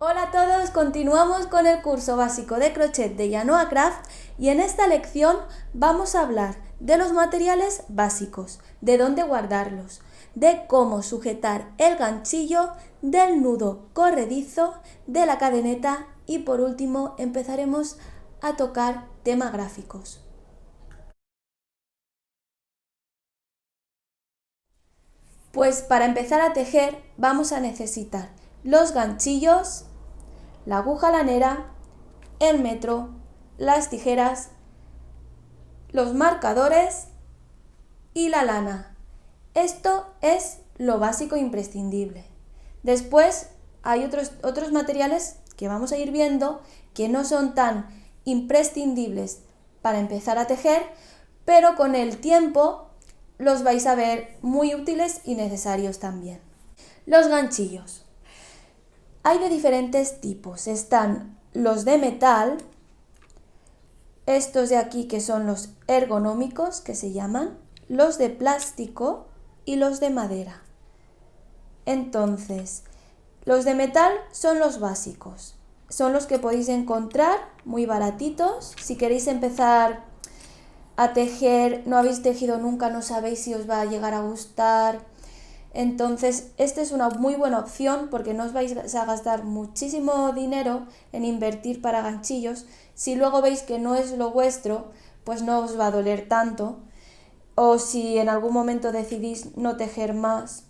Hola a todos, continuamos con el curso básico de crochet de Yanoa Craft y en esta lección vamos a hablar de los materiales básicos, de dónde guardarlos, de cómo sujetar el ganchillo, del nudo corredizo, de la cadeneta y por último empezaremos a tocar temas gráficos. Pues para empezar a tejer vamos a necesitar los ganchillos, la aguja lanera, el metro, las tijeras, los marcadores y la lana. Esto es lo básico e imprescindible. Después hay otros materiales que vamos a ir viendo que no son tan imprescindibles para empezar a tejer, pero con el tiempo los vais a ver muy útiles y necesarios también. Los ganchillos. Hay de diferentes tipos. Están los de metal, estos de aquí que son los ergonómicos que se llaman, los de plástico y los de madera. Entonces, los de metal son los básicos, son los que podéis encontrar muy baratitos. Si queréis empezar a tejer, no habéis tejido nunca, no sabéis si os va a llegar a gustar, entonces esta es una muy buena opción porque no os vais a gastar muchísimo dinero en invertir para ganchillos. Si luego veis que no es lo vuestro, pues no os va a doler tanto. O si en algún momento decidís no tejer más,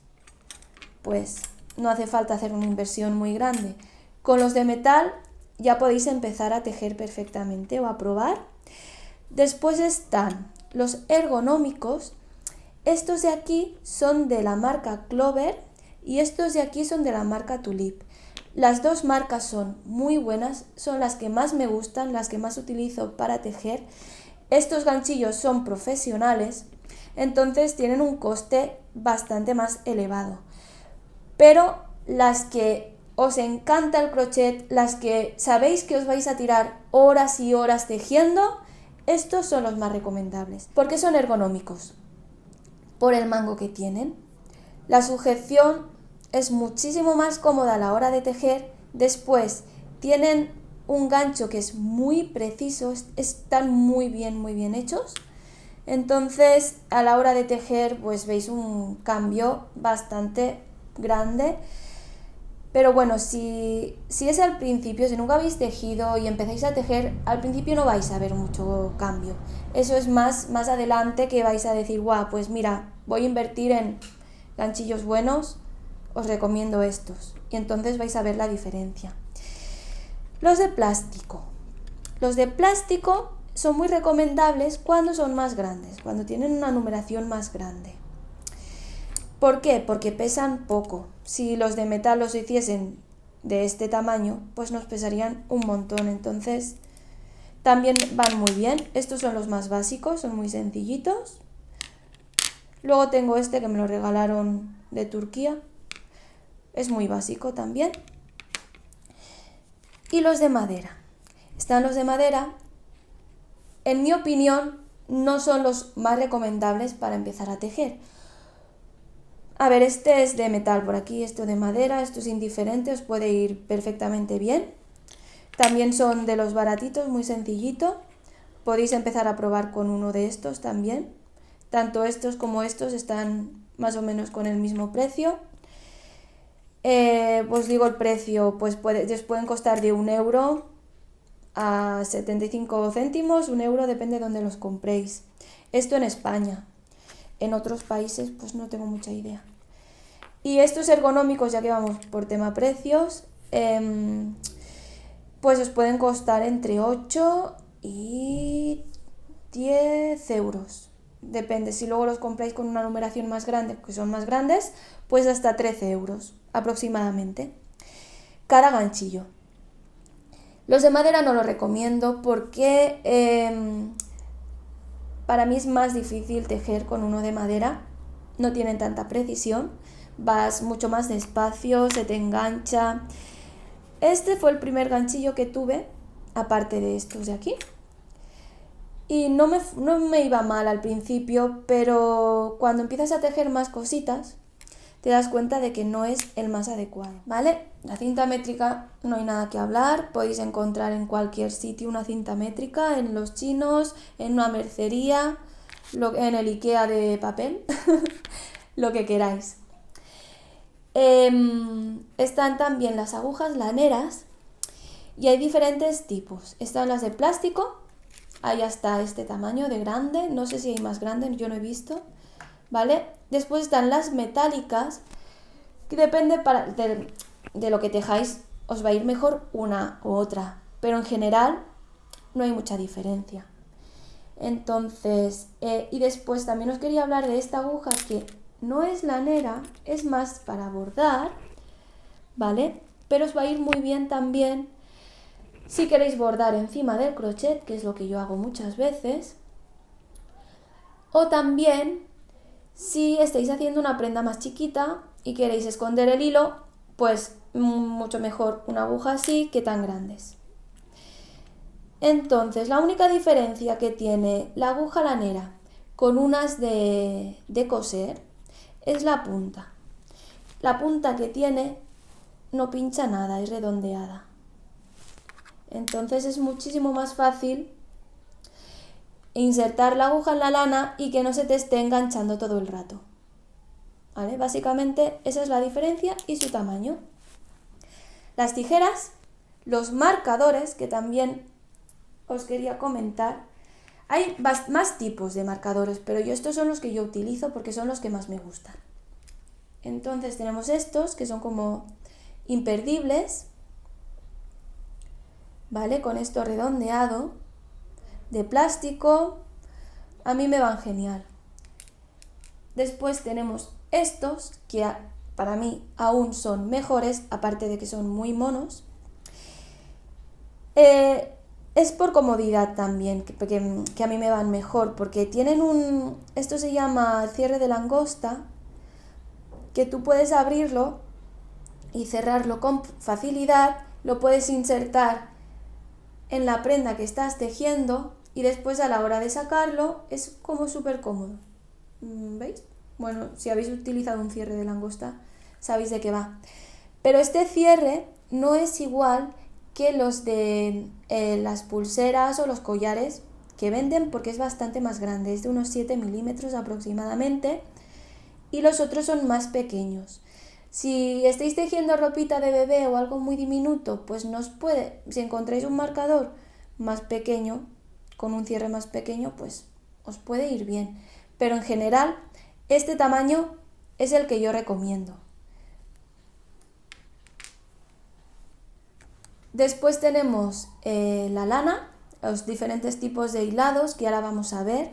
pues no hace falta hacer una inversión muy grande. Con los de metal ya podéis empezar a tejer perfectamente o a probar. Después están los ergonómicos. Estos de aquí son de la marca Clover y estos de aquí son de la marca Tulip. Las dos marcas son muy buenas, son las que más me gustan, las que más utilizo para tejer. Estos ganchillos son profesionales, entonces tienen un coste bastante más elevado. Pero las que os encanta el crochet, las que sabéis que os vais a tirar horas y horas tejiendo, estos son los más recomendables, porque son ergonómicos. Por el mango que tienen. La sujeción es muchísimo más cómoda a la hora de tejer. Después tienen un gancho que es muy preciso, están muy bien hechos. Entonces a la hora de tejer pues veis un cambio bastante grande. Pero bueno, si es al principio, si nunca habéis tejido y empezáis a tejer, al principio no vais a ver mucho cambio. Eso es más adelante que vais a decir, guau, pues mira, voy a invertir en ganchillos buenos, os recomiendo estos. Y entonces vais a ver la diferencia. Los de plástico. Los de plástico son muy recomendables cuando son más grandes, cuando tienen una numeración más grande. ¿Por qué? Porque pesan poco. Si los de metal los hiciesen de este tamaño, pues nos pesarían un montón. Entonces, también van muy bien. Estos son los más básicos, son muy sencillitos. Luego tengo este que me lo regalaron de Turquía. Es muy básico también. Y los de madera. Están los de madera. En mi opinión, no son los más recomendables para empezar a tejer. A ver, este es de metal por aquí, esto de madera, esto es indiferente, os puede ir perfectamente bien. También son de los baratitos, muy sencillito. Podéis empezar a probar con uno de estos también. Tanto estos como estos están más o menos con el mismo precio. Os digo el precio, pues os pueden costar de 1 euro a 75 céntimos, 1 euro, depende de donde los compréis. Esto en España. En otros países pues no tengo mucha idea. Y estos ergonómicos, ya que vamos por tema precios, pues os pueden costar entre 8 y 10 euros. Depende, si luego los compráis con una numeración más grande, que son más grandes, pues hasta 13 euros aproximadamente. Cada ganchillo. Los de madera no los recomiendo porque para mí es más difícil tejer con uno de madera, no tienen tanta precisión, vas mucho más despacio, se te engancha. Este fue el primer ganchillo que tuve, aparte de estos de aquí. Y no me iba mal al principio, pero cuando empiezas a tejer más cositas, te das cuenta de que no es el más adecuado, ¿vale? La cinta métrica no hay nada que hablar, podéis encontrar en cualquier sitio una cinta métrica, en los chinos, en una mercería, en el IKEA de papel, lo que queráis. Están también las agujas laneras y hay diferentes tipos. Están las de plástico, hay hasta este tamaño de grande, no sé si hay más grande, yo no he visto, ¿vale? Después están las metálicas, que depende de lo que tejáis, os va a ir mejor una u otra, pero en general no hay mucha diferencia. Entonces, y después también os quería hablar de esta aguja que no es lanera, es más para bordar, ¿vale? Pero os va a ir muy bien también si queréis bordar encima del crochet, que es lo que yo hago muchas veces, o también si estáis haciendo una prenda más chiquita y queréis esconder el hilo, pues mucho mejor una aguja así que tan grandes. Entonces, la única diferencia que tiene la aguja lanera con unas de coser es la punta. La punta que tiene no pincha nada, es redondeada. Entonces es muchísimo más fácil insertar la aguja en la lana y que no se te esté enganchando todo el rato. ¿Vale? Básicamente esa es la diferencia y su tamaño. Las tijeras, los marcadores, que también os quería comentar. Hay más tipos de marcadores, pero estos son los que yo utilizo porque son los que más me gustan. Entonces tenemos estos que son como imperdibles, ¿vale? Con esto redondeado, de plástico, a mí me van genial. Después tenemos estos que para mí aún son mejores, aparte de que son muy monos. Es por comodidad también, que a mí me van mejor, porque tienen esto se llama cierre de langosta, que tú puedes abrirlo y cerrarlo con facilidad, lo puedes insertar en la prenda que estás tejiendo y después a la hora de sacarlo es como súper cómodo. ¿Veis? Bueno, si habéis utilizado un cierre de langosta, sabéis de qué va. Pero este cierre no es igual que los de las pulseras o los collares que venden, porque es bastante más grande, es de unos 7 milímetros aproximadamente, y los otros son más pequeños. Si estáis tejiendo ropita de bebé o algo muy diminuto, pues si encontráis un marcador más pequeño, con un cierre más pequeño, pues os puede ir bien. Pero en general, este tamaño es el que yo recomiendo. Después tenemos la lana, los diferentes tipos de hilados que ahora vamos a ver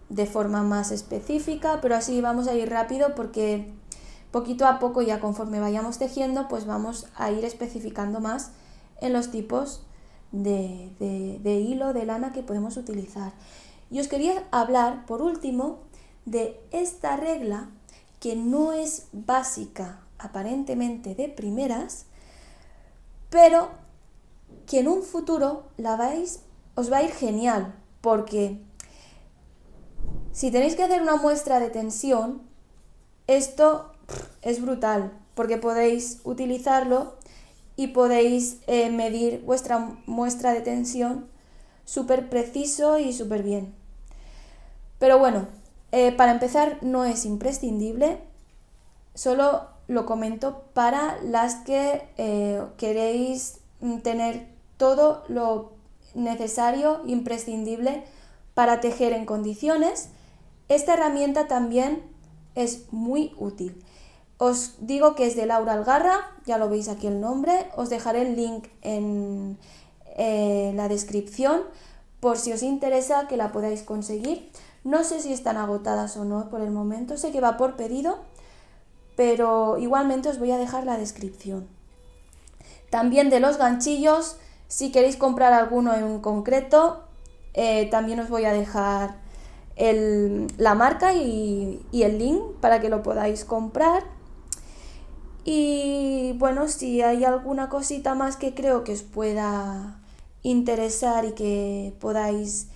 de forma más específica, pero así vamos a ir rápido porque poquito a poco, ya conforme vayamos tejiendo, pues vamos a ir especificando más en los tipos de hilo, de lana que podemos utilizar. Y os quería hablar, por último, de esta regla que no es básica aparentemente de primeras, pero que en un futuro os va a ir genial, porque si tenéis que hacer una muestra de tensión, esto es brutal, porque podéis utilizarlo y podéis medir vuestra muestra de tensión súper preciso y súper bien. Pero bueno, para empezar no es imprescindible, solo lo comento para las que queréis tener todo lo necesario, imprescindible para tejer en condiciones. Esta herramienta también es muy útil. Os digo que es de Laura Algarra, ya lo veis aquí el nombre, os dejaré el link en la descripción por si os interesa que la podáis conseguir. No sé si están agotadas o no por el momento, sé que va por pedido, pero igualmente os voy a dejar la descripción. También de los ganchillos, si queréis comprar alguno en concreto, también os voy a dejar la marca y el link para que lo podáis comprar. Y bueno, si hay alguna cosita más que creo que os pueda interesar y que podáis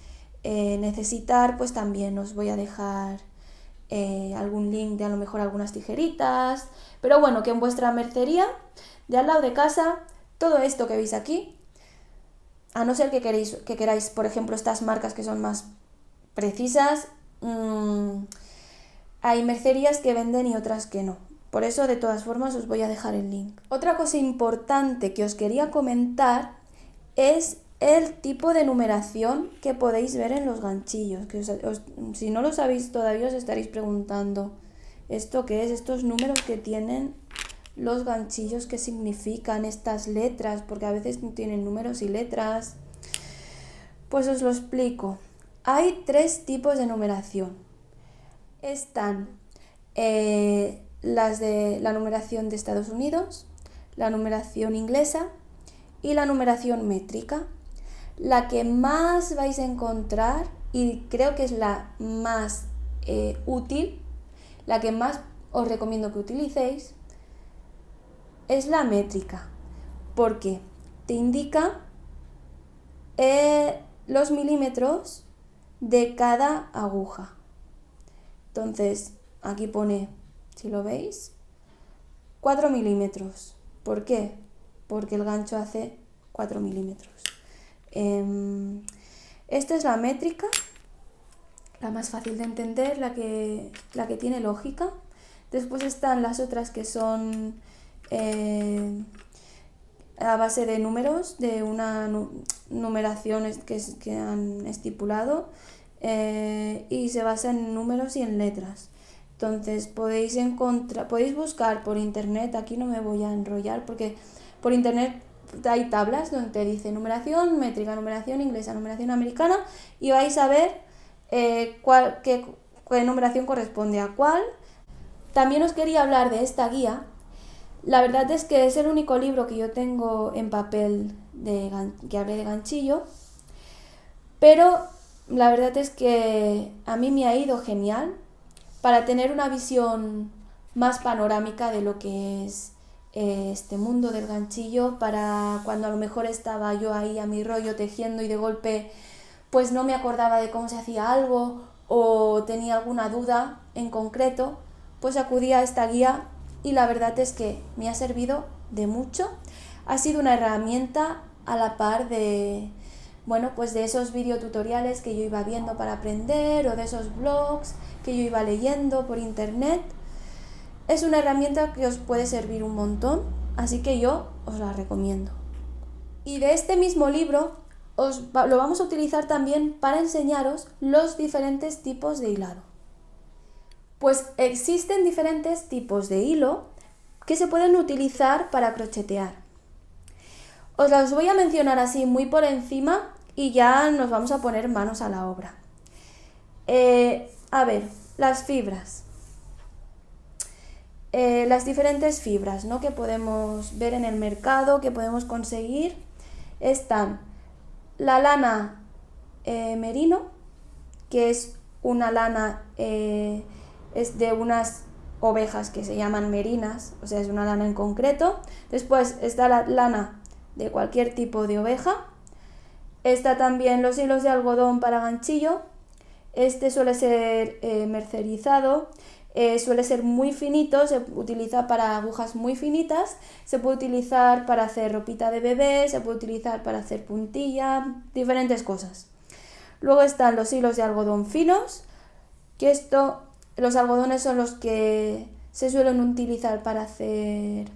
necesitar, pues también os voy a dejar algún link de a lo mejor algunas tijeritas, pero bueno, que en vuestra mercería de al lado de casa, todo esto que veis aquí, a no ser que queráis, por ejemplo, estas marcas que son más precisas, hay mercerías que venden y otras que no. Por eso, de todas formas, os voy a dejar el link. Otra cosa importante que os quería comentar es el tipo de numeración que podéis ver en los ganchillos. Que si no lo sabéis todavía, os estaréis preguntando, ¿esto qué es? Estos números que tienen los ganchillos, ¿qué significan estas letras? Porque a veces tienen números y letras. Pues os lo explico. Hay 3 tipos de numeración. Están las de la numeración de Estados Unidos, la numeración inglesa y la numeración métrica. La que más vais a encontrar, y creo que es la más útil, la que más os recomiendo que utilicéis, es la métrica, porque te indica los milímetros de cada aguja. Entonces, aquí pone, si lo veis, 4 milímetros. ¿Por qué? Porque el gancho hace 4 milímetros. Esta es la métrica, la más fácil de entender, la que tiene lógica. Después están las otras que son a base de números, de una numeración que han estipulado, y se basa en números y en letras. Entonces podéis buscar por internet, aquí no me voy a enrollar porque por internet hay tablas donde te dice numeración métrica, numeración inglesa, numeración americana, y vais a ver qué numeración corresponde a cuál. También os quería hablar de esta guía. La verdad es que es el único libro que yo tengo en papel que hable de ganchillo, pero la verdad es que a mí me ha ido genial para tener una visión más panorámica de lo que es este mundo del ganchillo, para cuando a lo mejor estaba yo ahí a mi rollo tejiendo y de golpe pues no me acordaba de cómo se hacía algo o tenía alguna duda en concreto, pues acudía a esta guía y la verdad es que me ha servido de mucho. Ha sido una herramienta a la par de, bueno, pues de esos videotutoriales que yo iba viendo para aprender o de esos blogs que yo iba leyendo por internet. Es una herramienta que os puede servir un montón, así que yo os la recomiendo. Y de este mismo libro lo vamos a utilizar también para enseñaros los diferentes tipos de hilado. Pues existen diferentes tipos de hilo que se pueden utilizar para crochetear. Os los voy a mencionar así muy por encima y ya nos vamos a poner manos a la obra. A ver, las fibras. Las diferentes fibras, ¿no?, que podemos ver en el mercado, que podemos conseguir, están la lana merino, que es una lana, es de unas ovejas que se llaman merinas, o sea, es una lana en concreto. Después está la lana de cualquier tipo de oveja. Está también los hilos de algodón para ganchillo. Este suele ser mercerizado. Suele ser muy finito, se utiliza para agujas muy finitas, se puede utilizar para hacer ropita de bebé, se puede utilizar para hacer puntilla, diferentes cosas. Luego están los hilos de algodón finos, que los algodones son los que se suelen utilizar para hacer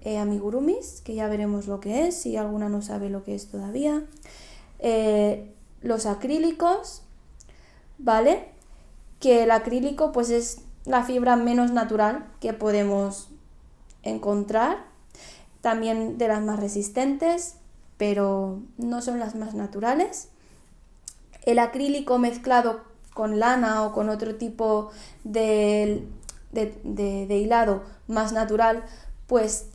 amigurumis, que ya veremos lo que es, si alguna no sabe lo que es todavía. Los acrílicos, ¿vale? Que el acrílico pues es la fibra menos natural que podemos encontrar, también de las más resistentes, pero no son las más naturales. El acrílico mezclado con lana o con otro tipo de hilado más natural, pues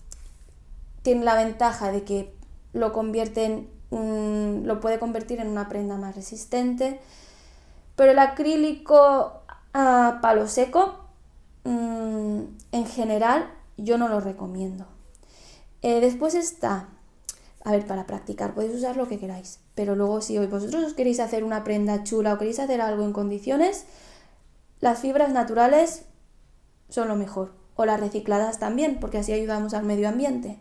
tiene la ventaja de que lo puede convertir en una prenda más resistente, pero el acrílico a palo seco, en general, yo no lo recomiendo. Después está, a ver, para practicar podéis usar lo que queráis, pero luego si vosotros os queréis hacer una prenda chula o queréis hacer algo en condiciones, las fibras naturales son lo mejor, o las recicladas también, porque así ayudamos al medio ambiente.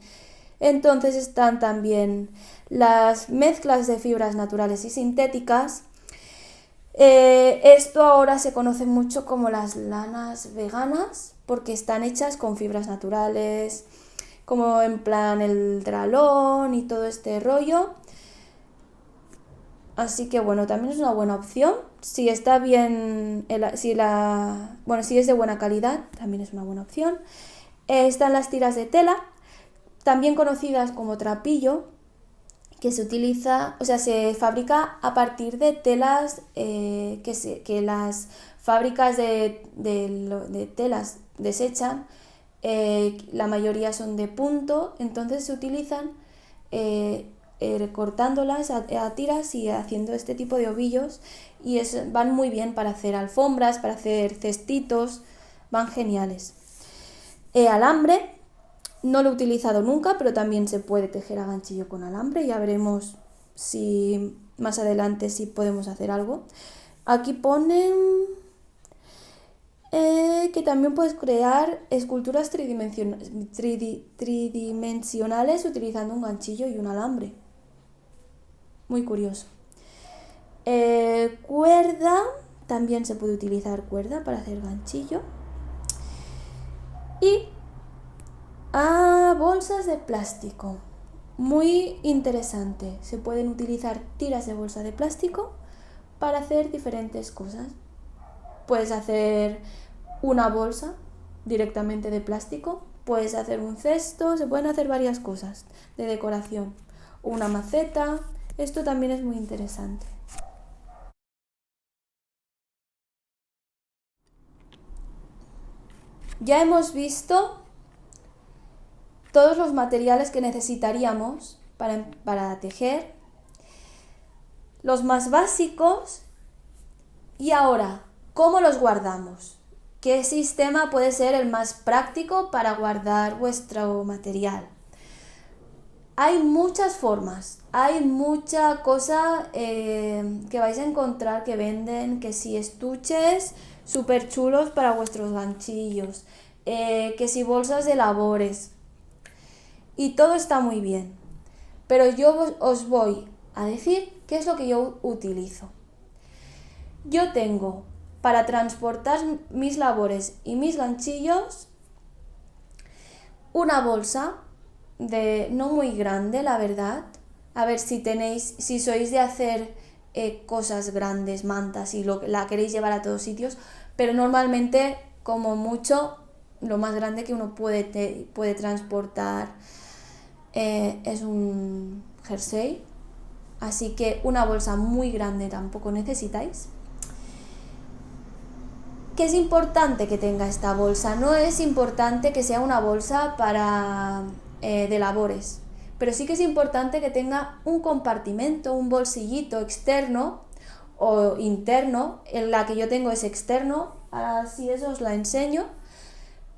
Entonces están también las mezclas de fibras naturales y sintéticas. Esto ahora se conoce mucho como las lanas veganas, porque están hechas con fibras naturales, como en plan el dralón y todo este rollo. Así que bueno, también es una buena opción. Si está bien, si es de buena calidad, también es una buena opción. Están las tiras de tela, también conocidas como trapillo, que se utiliza, o sea, se fabrica a partir de telas que las fábricas de telas desechan. La mayoría son de punto, entonces se utilizan cortándolas a tiras y haciendo este tipo de ovillos, y van muy bien para hacer alfombras, para hacer cestitos, van geniales. Alambre, no lo he utilizado nunca, pero también se puede tejer a ganchillo con alambre. Ya veremos si más adelante si podemos hacer algo. Aquí ponen que también puedes crear esculturas tridimensionales utilizando un ganchillo y un alambre. Muy curioso. Cuerda, también se puede utilizar cuerda para hacer ganchillo. Y bolsas de plástico. Muy interesante. Se pueden utilizar tiras de bolsa de plástico para hacer diferentes cosas. Puedes hacer una bolsa directamente de plástico, puedes hacer un cesto, se pueden hacer varias cosas de decoración. Una maceta, esto también es muy interesante. Ya hemos visto todos los materiales que necesitaríamos para tejer, los más básicos, y ahora, ¿cómo los guardamos? ¿Qué sistema puede ser el más práctico para guardar vuestro material? Hay muchas formas, hay mucha cosa que vais a encontrar que venden, que si estuches súper chulos para vuestros ganchillos, que si bolsas de labores, y todo está muy bien, pero yo os voy a decir qué es lo que yo utilizo. Yo tengo para transportar mis labores y mis ganchillos una bolsa no muy grande, la verdad. A ver si sois de hacer cosas grandes, mantas, y la queréis llevar a todos sitios, pero normalmente, como mucho, lo más grande que uno puede transportar es un jersey, así que una bolsa muy grande tampoco necesitáis. ¿Qué es importante que tenga esta bolsa? No es importante que sea una bolsa de labores, pero sí que es importante que tenga un compartimento, un bolsillito externo o interno. En la que yo tengo es externo, así eso os la enseño,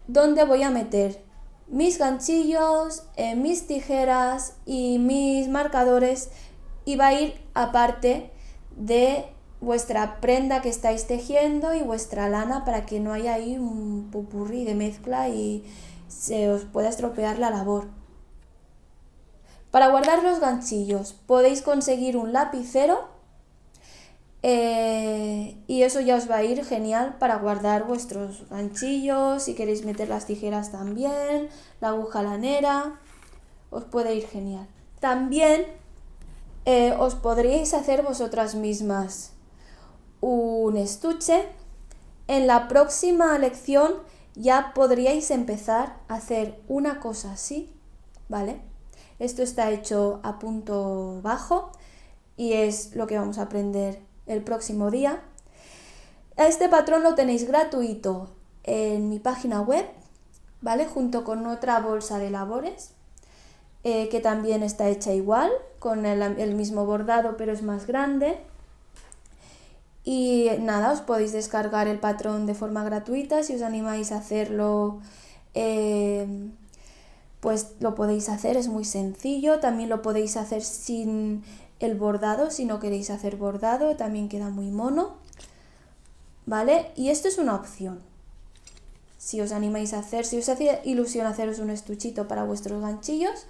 donde voy a meter mis ganchillos, mis tijeras y mis marcadores, y va a ir aparte de vuestra prenda que estáis tejiendo y vuestra lana, para que no haya ahí un popurrí de mezcla y se os pueda estropear la labor. Para guardar los ganchillos podéis conseguir un lapicero, y eso ya os va a ir genial para guardar vuestros ganchillos. Si queréis meter las tijeras también, la aguja lanera, os puede ir genial. También os podríais hacer vosotras mismas un estuche. En la próxima lección ya podríais empezar a hacer una cosa así, ¿vale? Esto está hecho a punto bajo y es lo que vamos a aprender el próximo día. Este patrón lo tenéis gratuito en mi página web, ¿vale? Junto con otra bolsa de labores que también está hecha igual, con el mismo bordado, pero es más grande. Y nada, os podéis descargar el patrón de forma gratuita. Si os animáis a hacerlo, pues lo podéis hacer, es muy sencillo. También lo podéis hacer sin el bordado, si no queréis hacer bordado, también queda muy mono, ¿vale? Y esto es una opción. Si os animáis a hacer, si os hace ilusión haceros un estuchito para vuestros ganchillos,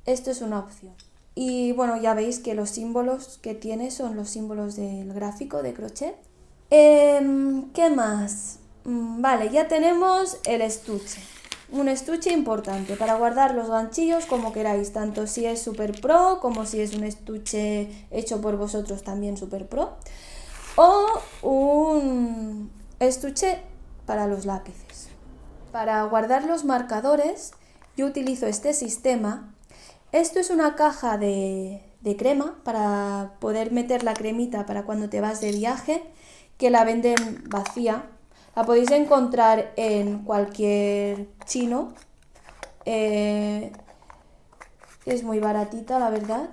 esto es una opción. Y bueno, ya veis que los símbolos que tiene son los símbolos del gráfico de crochet. ¿Qué más? Vale, ya tenemos el estuche. Un estuche importante para guardar los ganchillos como queráis, tanto si es Super Pro como si es un estuche hecho por vosotros también Super Pro, o un estuche para los lápices. Para guardar los marcadores yo utilizo este sistema. Esto es una caja de crema para poder meter la cremita para cuando te vas de viaje, que la venden vacía. La podéis encontrar en cualquier chino. Es muy baratita, la verdad,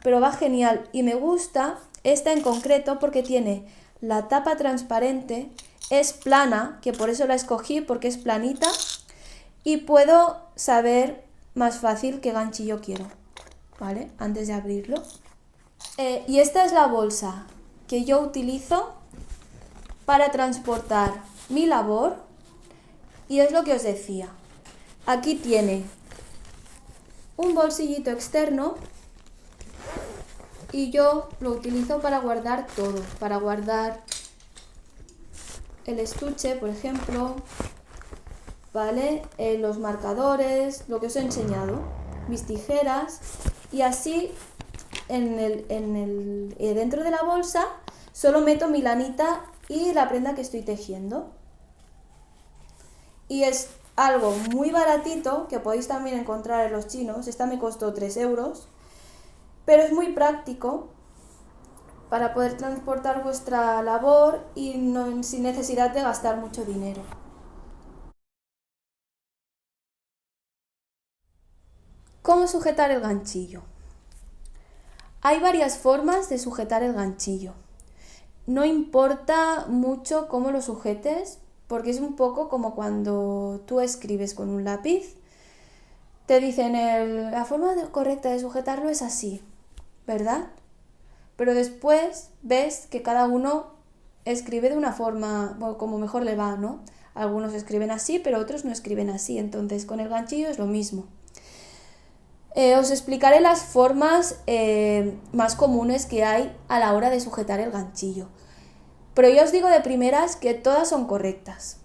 pero va genial. Y me gusta esta en concreto porque tiene la tapa transparente, es plana, que por eso la escogí, porque es planita, y puedo saber más fácil qué ganchillo quiero, ¿vale? Antes de abrirlo. Y esta es la bolsa que yo utilizo para transportar mi labor, y es lo que os decía. Aquí tiene un bolsillito externo y yo lo utilizo para guardar todo, para guardar el estuche, por ejemplo, ¿vale? Los marcadores, lo que os he enseñado, mis tijeras, y así dentro de la bolsa solo meto mi lanita y la prenda que estoy tejiendo. Y es algo muy baratito que podéis también encontrar en los chinos. Esta me costó 3 euros, pero es muy práctico para poder transportar vuestra labor y sin necesidad de gastar mucho dinero. ¿Cómo sujetar el ganchillo? Hay varias formas de sujetar el ganchillo. No importa mucho cómo lo sujetes, porque es un poco como cuando tú escribes con un lápiz. Te dicen, la forma correcta de sujetarlo es así, ¿verdad? Pero después ves que cada uno escribe de una forma, bueno, como mejor le va, ¿no? Algunos escriben así, pero otros no escriben así. Entonces con el ganchillo es lo mismo. Os explicaré las formas más comunes que hay a la hora de sujetar el ganchillo. Pero yo os digo de primeras que todas son correctas.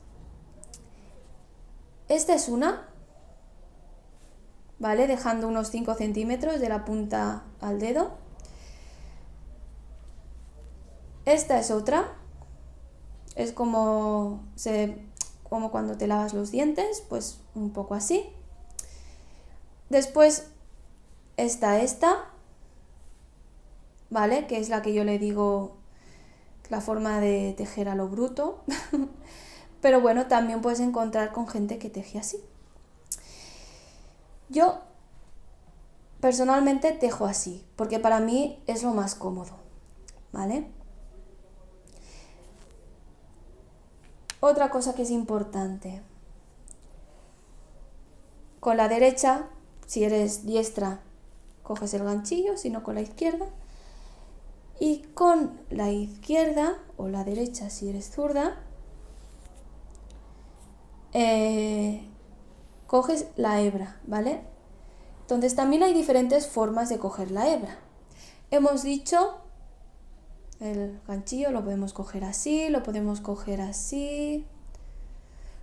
Esta es una, ¿vale? Dejando unos 5 centímetros de la punta al dedo. Esta es otra. Es como cuando te lavas los dientes, pues un poco así. Después está esta, ¿vale? Que es la que yo le digo la forma de tejer a lo bruto. Pero bueno, también puedes encontrar con gente que teje así. Yo personalmente tejo así, porque para mí es lo más cómodo, ¿vale? Otra cosa que es importante. Con la derecha, si eres diestra, coges el ganchillo, si no con la izquierda. Y con la izquierda, o la derecha si eres zurda, coges la hebra, ¿vale? Entonces también hay diferentes formas de coger la hebra. Hemos dicho, el ganchillo lo podemos coger así, lo podemos coger así,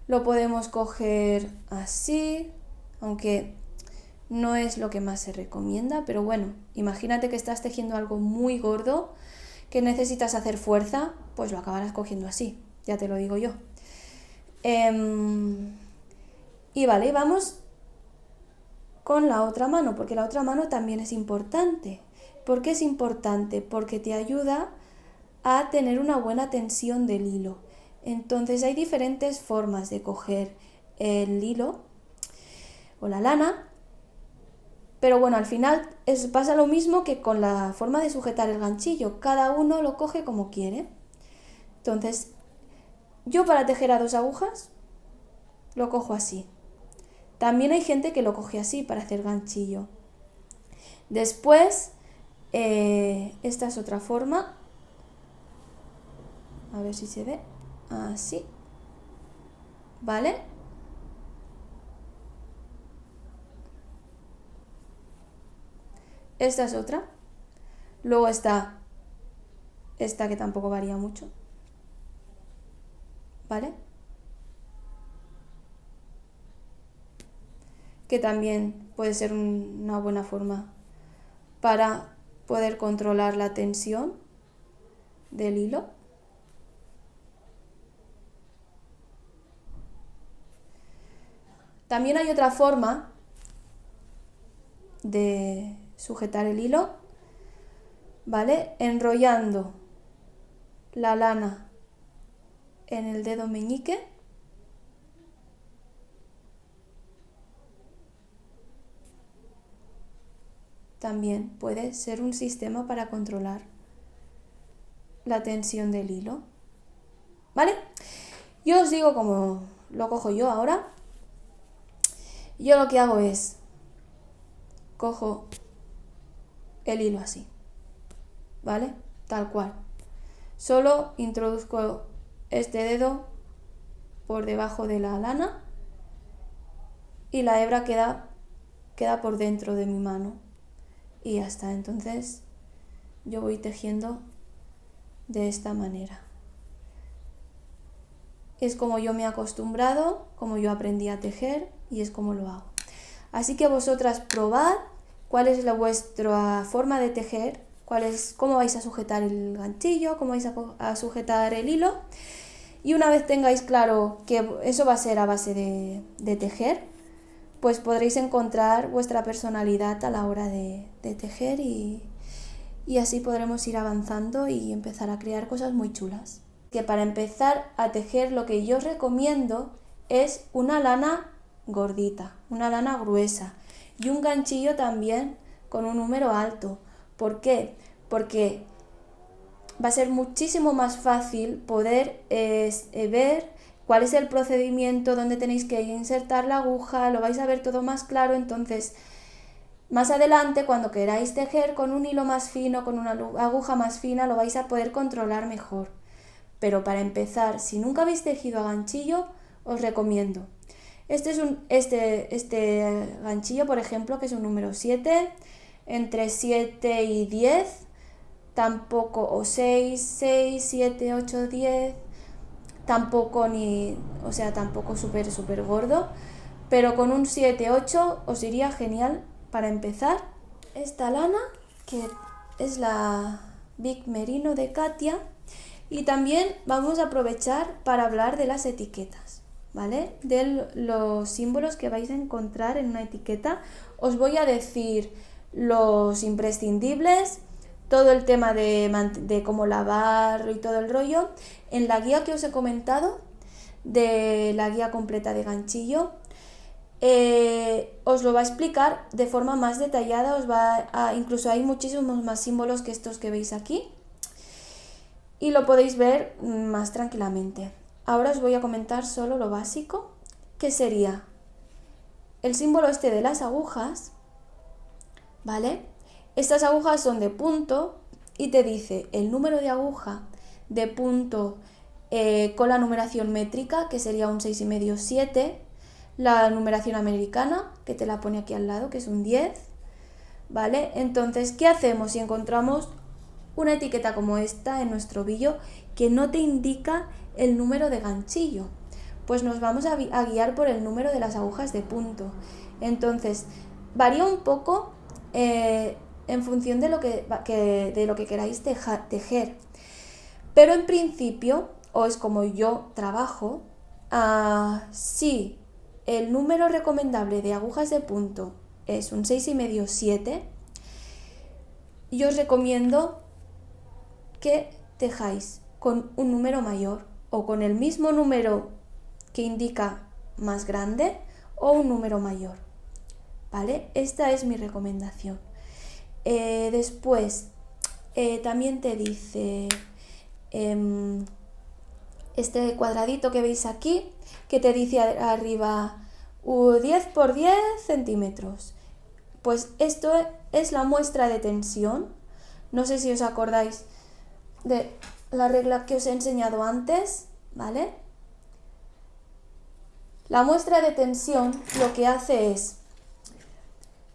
lo podemos coger así, aunque no es lo que más se recomienda, pero bueno, imagínate que estás tejiendo algo muy gordo, que necesitas hacer fuerza, pues lo acabarás cogiendo así, ya te lo digo yo. Y vale, vamos con la otra mano, porque la otra mano también es importante. ¿Por qué es importante? Porque te ayuda a tener una buena tensión del hilo. Entonces hay diferentes formas de coger el hilo o la lana, pero bueno, al final pasa lo mismo que con la forma de sujetar el ganchillo. Cada uno lo coge como quiere. Entonces, yo para tejer a 2 agujas lo cojo así. También hay gente que lo coge así para hacer ganchillo. Después, esta es otra forma. A ver si se ve. así, ¿vale? Esta es otra. Luego está esta que tampoco varía mucho, ¿vale? Que también puede ser una buena forma para poder controlar la tensión del hilo. También hay otra forma de sujetar el hilo, ¿vale? Enrollando la lana en el dedo meñique también puede ser un sistema para controlar la tensión del hilo, ¿vale? Yo os digo cómo lo cojo yo ahora. Yo lo que hago es cojo el hilo así, ¿vale? Tal cual. Solo introduzco este dedo por debajo de la lana y la hebra queda por dentro de mi mano y ya está. Entonces yo voy tejiendo de esta manera. Es como yo me he acostumbrado, como yo aprendí a tejer y es como lo hago. Así que vosotras probad cuál es vuestra forma de tejer, cómo vais a sujetar el ganchillo, cómo vais a sujetar el hilo. Y una vez tengáis claro que eso va a ser a base de tejer, pues podréis encontrar vuestra personalidad a la hora de tejer y así podremos ir avanzando y empezar a crear cosas muy chulas. Que para empezar a tejer lo que yo os recomiendo es una lana gordita, una lana gruesa y un ganchillo también con un número alto. ¿Por qué? Porque va a ser muchísimo más fácil poder ver cuál es el procedimiento, dónde tenéis que insertar la aguja, lo vais a ver todo más claro. Entonces, más adelante, cuando queráis tejer con un hilo más fino, con una aguja más fina, lo vais a poder controlar mejor. Pero para empezar, si nunca habéis tejido a ganchillo, os recomiendo. Este ganchillo, por ejemplo, que es un número 7, entre 7 y 10, tampoco, o 6, 7, 8, 10, tampoco tampoco súper gordo, pero con un 7, 8 os iría genial para empezar. Esta lana, que es la Big Merino de Katia. Y también vamos a aprovechar para hablar de las etiquetas, ¿vale? De los símbolos que vais a encontrar en una etiqueta. Os voy a decir los imprescindibles, todo el tema de cómo lavar y todo el rollo. En la guía que os he comentado, de la guía completa de ganchillo, os lo va a explicar de forma más detallada. Incluso hay muchísimos más símbolos que estos que veis aquí. Y lo podéis ver más tranquilamente. Ahora os voy a comentar solo lo básico, que sería el símbolo este de las agujas, ¿vale? Estas agujas son de punto y te dice el número de aguja de punto con la numeración métrica, que sería un 6,5, 7, la numeración americana, que te la pone aquí al lado, que es un 10, ¿vale? Entonces, ¿qué hacemos si encontramos una etiqueta como esta en nuestro ovillo que no te indica el número de ganchillo? Pues nos vamos a guiar por el número de las agujas de punto. Entonces, varía un poco en función de lo que queráis tejer. Pero en principio, o es como yo trabajo, si el número recomendable de agujas de punto es un 6,5, 7, yo os recomiendo que tejáis con un número mayor o con el mismo número que indica más grande o un número mayor, ¿vale? Esta es mi recomendación. Después también te dice este cuadradito que veis aquí, que te dice arriba 10 por 10 centímetros. Pues esto es la muestra de tensión. No sé si os acordáis de la regla que os he enseñado antes, ¿vale? La muestra de tensión lo que hace es,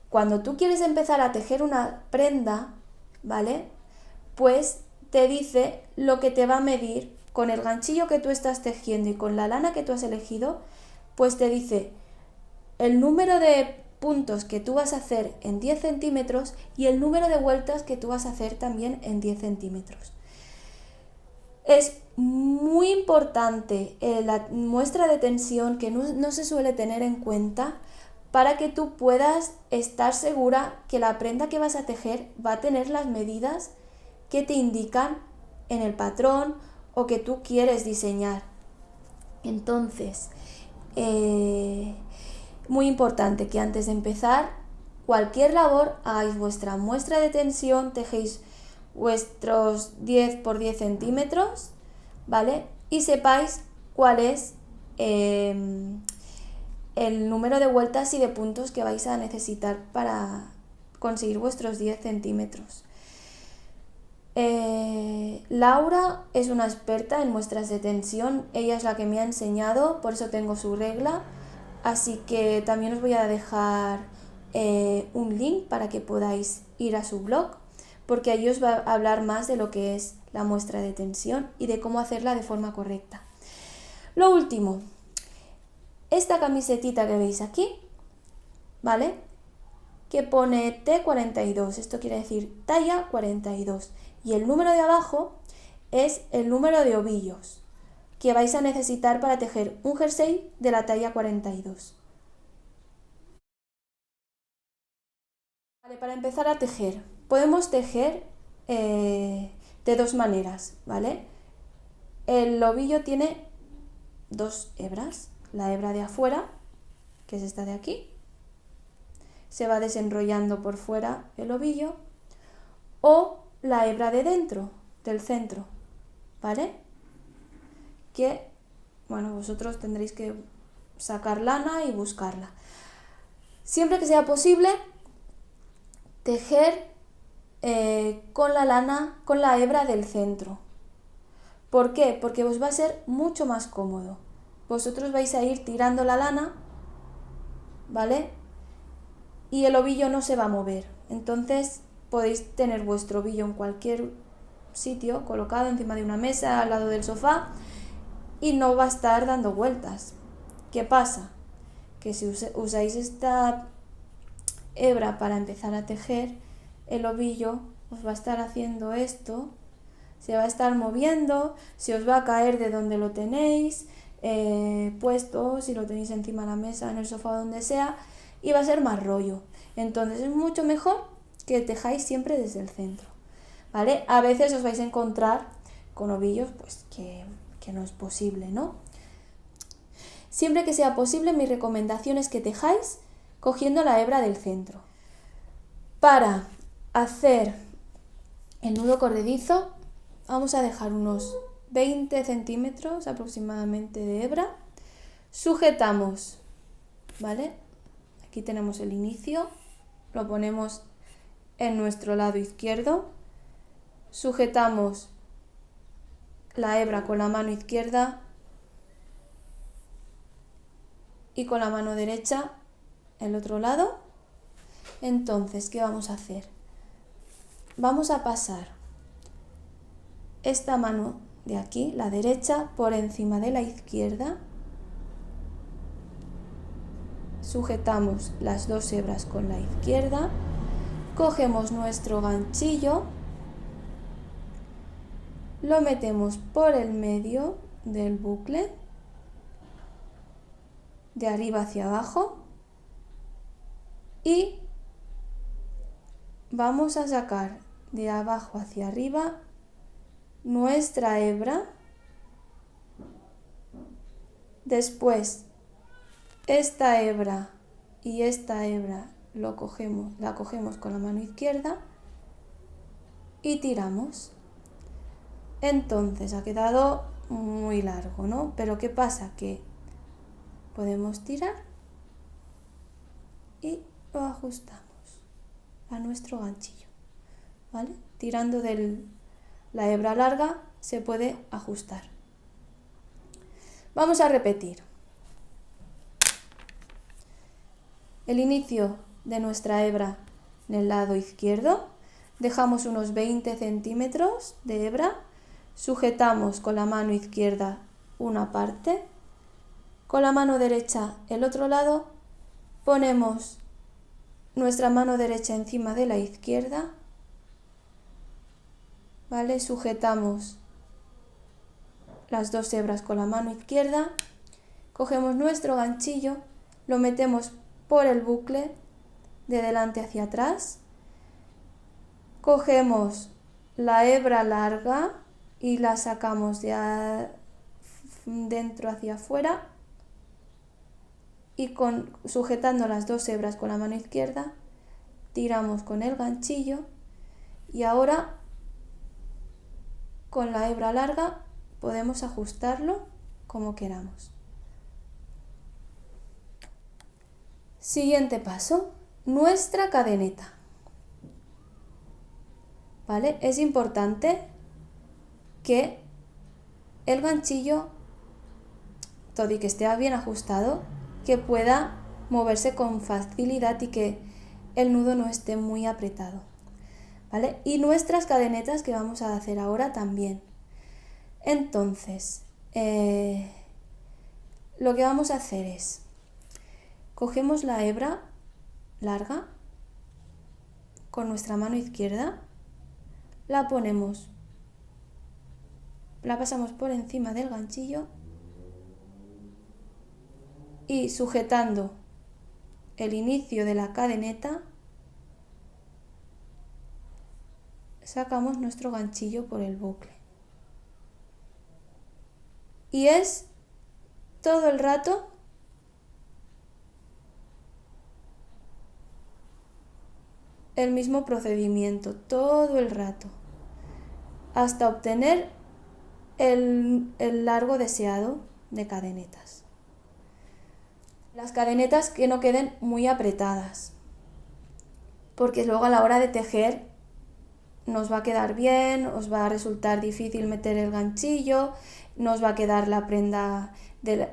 cuando tú quieres empezar a tejer una prenda, ¿vale? Pues te dice lo que te va a medir con el ganchillo que tú estás tejiendo y con la lana que tú has elegido, pues te dice el número de puntos que tú vas a hacer en 10 centímetros y el número de vueltas que tú vas a hacer también en 10 centímetros. Es muy importante la muestra de tensión que no se suele tener en cuenta para que tú puedas estar segura que la prenda que vas a tejer va a tener las medidas que te indican en el patrón o que tú quieres diseñar. Entonces, muy importante que antes de empezar cualquier labor hagáis vuestra muestra de tensión, tejéis vuestros 10 por 10 centímetros, ¿vale? Y sepáis cuál es el número de vueltas y de puntos que vais a necesitar para conseguir vuestros 10 centímetros. Laura es una experta en muestras de tensión, ella es la que me ha enseñado, por eso tengo su regla, así que también os voy a dejar un link para que podáis ir a su blog, porque allí os va a hablar más de lo que es la muestra de tensión y de cómo hacerla de forma correcta. Lo último, esta camisetita que veis aquí, ¿vale? Que pone T42, esto quiere decir talla 42, y el número de abajo es el número de ovillos que vais a necesitar para tejer un jersey de la talla 42. Vale, para empezar a tejer, podemos tejer de dos maneras, ¿vale? El ovillo tiene dos hebras, la hebra de afuera, que es esta de aquí, se va desenrollando por fuera el ovillo, o la hebra de dentro, del centro, ¿vale? Que, bueno, vosotros tendréis que sacar lana y buscarla. Siempre que sea posible, tejer con la lana, con la hebra del centro. ¿Por qué? Porque os va a ser mucho más cómodo. Vosotros vais a ir tirando la lana, ¿vale? Y el ovillo no se va a mover. Entonces podéis tener vuestro ovillo en cualquier sitio, colocado encima de una mesa, al lado del sofá, y no va a estar dando vueltas. ¿Qué pasa? Que si usáis esta hebra para empezar a tejer, el ovillo os va a estar haciendo esto, se va a estar moviendo, se os va a caer de donde lo tenéis puesto, si lo tenéis encima de la mesa, en el sofá, donde sea, y va a ser más rollo. Entonces es mucho mejor que tejáis siempre desde el centro, ¿vale? A veces os vais a encontrar con ovillos pues que no es posible, ¿no? Siempre que sea posible, mi recomendación es que tejáis cogiendo la hebra del centro. Para hacer el nudo corredizo vamos a dejar unos 20 centímetros aproximadamente de hebra. Sujetamos, ¿vale? Aquí tenemos el inicio, lo ponemos en nuestro lado izquierdo, sujetamos la hebra con la mano izquierda y con la mano derecha el otro lado. Entonces, ¿qué vamos a hacer? Vamos a pasar esta mano de aquí, la derecha, por encima de la izquierda. Sujetamos las dos hebras con la izquierda, cogemos nuestro ganchillo, lo metemos por el medio del bucle, de arriba hacia abajo, y vamos a sacar de abajo hacia arriba nuestra hebra. Después esta hebra y esta hebra la cogemos con la mano izquierda y tiramos. Entonces ha quedado muy largo, ¿no? Pero ¿qué pasa? Que podemos tirar y lo ajustamos a nuestro ganchillo, ¿vale? Tirando de la hebra larga se puede ajustar. Vamos a repetir. El inicio de nuestra hebra en el lado izquierdo, dejamos unos 20 centímetros de hebra, sujetamos con la mano izquierda una parte, con la mano derecha el otro lado, ponemos nuestra mano derecha encima de la izquierda, ¿vale? Sujetamos las dos hebras con la mano izquierda, cogemos nuestro ganchillo, lo metemos por el bucle de delante hacia atrás, cogemos la hebra larga y la sacamos de dentro hacia afuera y sujetando las dos hebras con la mano izquierda tiramos con el ganchillo y ahora con la hebra larga podemos ajustarlo como queramos. Siguiente paso, nuestra cadeneta. ¿Vale? Es importante que el ganchillo, todo y que esté bien ajustado, que pueda moverse con facilidad y que el nudo no esté muy apretado, ¿vale? Y nuestras cadenetas que vamos a hacer ahora también. Entonces, lo que vamos a hacer es, cogemos la hebra larga con nuestra mano izquierda, la ponemos, la pasamos por encima del ganchillo y sujetando el inicio de la cadeneta sacamos nuestro ganchillo por el bucle. Y es todo el rato el mismo procedimiento, todo el rato, hasta obtener el largo deseado de cadenetas. Las cadenetas que no queden muy apretadas, porque luego a la hora de tejer nos va a quedar bien, os va a resultar difícil meter el ganchillo, nos va a quedar la prenda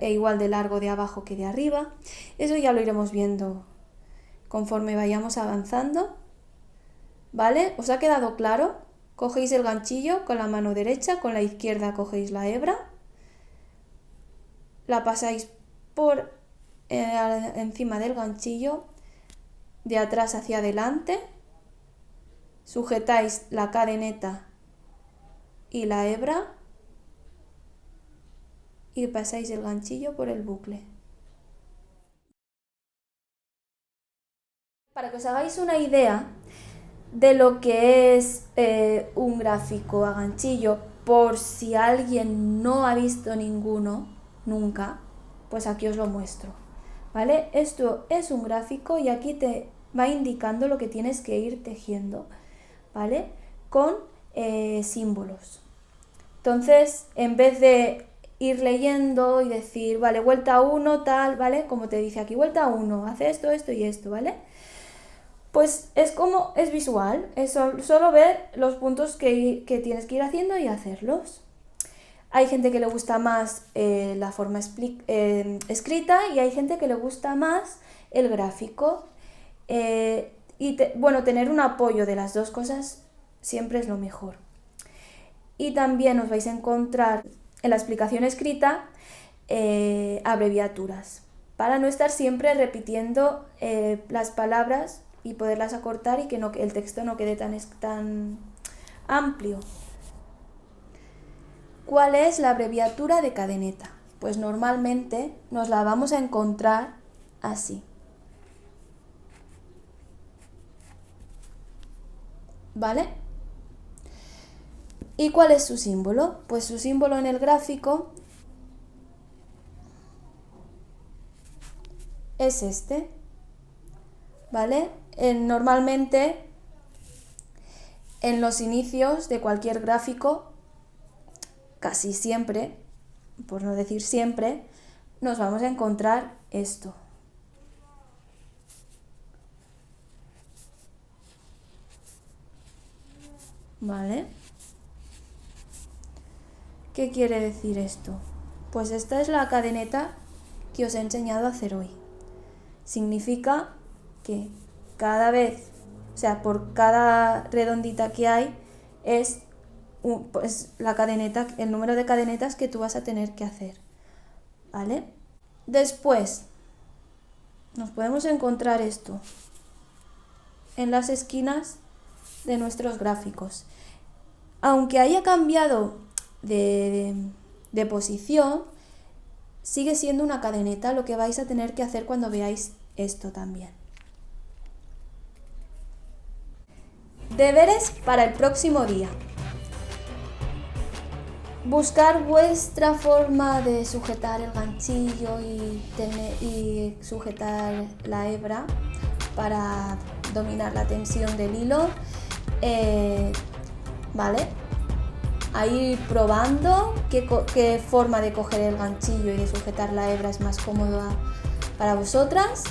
igual de largo de abajo que de arriba. Eso ya lo iremos viendo conforme vayamos avanzando, ¿vale? ¿Os ha quedado claro? Cogéis el ganchillo con la mano derecha, con la izquierda cogéis la hebra, la pasáis por encima del ganchillo, de atrás hacia adelante, sujetáis la cadeneta y la hebra y pasáis el ganchillo por el bucle. Para que os hagáis una idea de lo que es un gráfico a ganchillo, por si alguien no ha visto ninguno nunca, pues aquí os lo muestro, ¿vale? Esto es un gráfico y aquí te va indicando lo que tienes que ir tejiendo, ¿vale? Con símbolos. Entonces, en vez de ir leyendo y decir, vale, vuelta 1, tal, ¿vale? Como te dice aquí, vuelta 1, hace esto, esto y esto, ¿vale? Pues es visual, es solo ver los puntos que tienes que ir haciendo y hacerlos. Hay gente que le gusta más la forma escrita y hay gente que le gusta más el gráfico. Bueno, tener un apoyo de las dos cosas siempre es lo mejor. Y también os vais a encontrar en la explicación escrita abreviaturas, para no estar siempre repitiendo las palabras y poderlas acortar y que el texto no quede tan amplio. ¿Cuál es la abreviatura de cadeneta? Pues normalmente nos la vamos a encontrar así. ¿Vale? ¿Y cuál es su símbolo? Pues su símbolo en el gráfico es este, ¿vale? Normalmente en los inicios de cualquier gráfico, casi siempre, por no decir siempre, nos vamos a encontrar esto. ¿Vale? ¿Qué quiere decir esto? Pues esta es la cadeneta que os he enseñado a hacer hoy. Significa que cada vez, o sea, por cada redondita que hay es pues la cadeneta, el número de cadenetas que tú vas a tener que hacer, ¿vale? Después nos podemos encontrar esto en las esquinas de nuestros gráficos. Aunque haya cambiado de posición, sigue siendo una cadeneta lo que vais a tener que hacer cuando veáis esto también. Deberes para el próximo día. Buscar vuestra forma de sujetar el ganchillo y sujetar la hebra para dominar la tensión del hilo, ¿vale? A ir probando qué forma de coger el ganchillo y de sujetar la hebra es más cómoda para vosotras.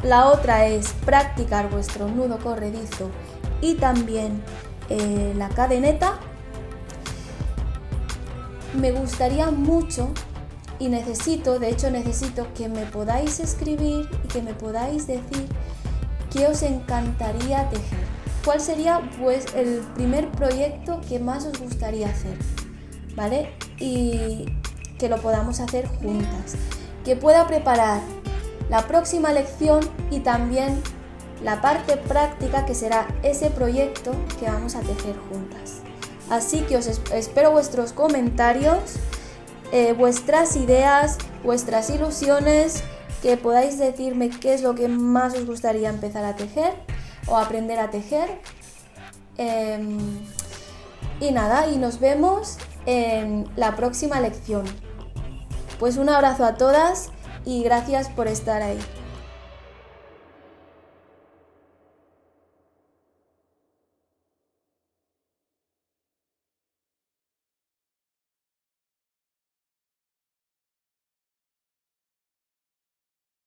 La otra es practicar vuestro nudo corredizo y también la cadeneta. Me gustaría mucho y necesito que me podáis escribir y que me podáis decir qué os encantaría tejer. ¿Cuál sería pues el primer proyecto que más os gustaría hacer? ¿Vale? Y que lo podamos hacer juntas. Que pueda preparar la próxima lección y también la parte práctica que será ese proyecto que vamos a tejer juntas. Así que os espero vuestros comentarios, vuestras ideas, vuestras ilusiones, que podáis decirme qué es lo que más os gustaría empezar a tejer o aprender a tejer. Y nada, y nos vemos en la próxima lección. Pues un abrazo a todas y gracias por estar ahí.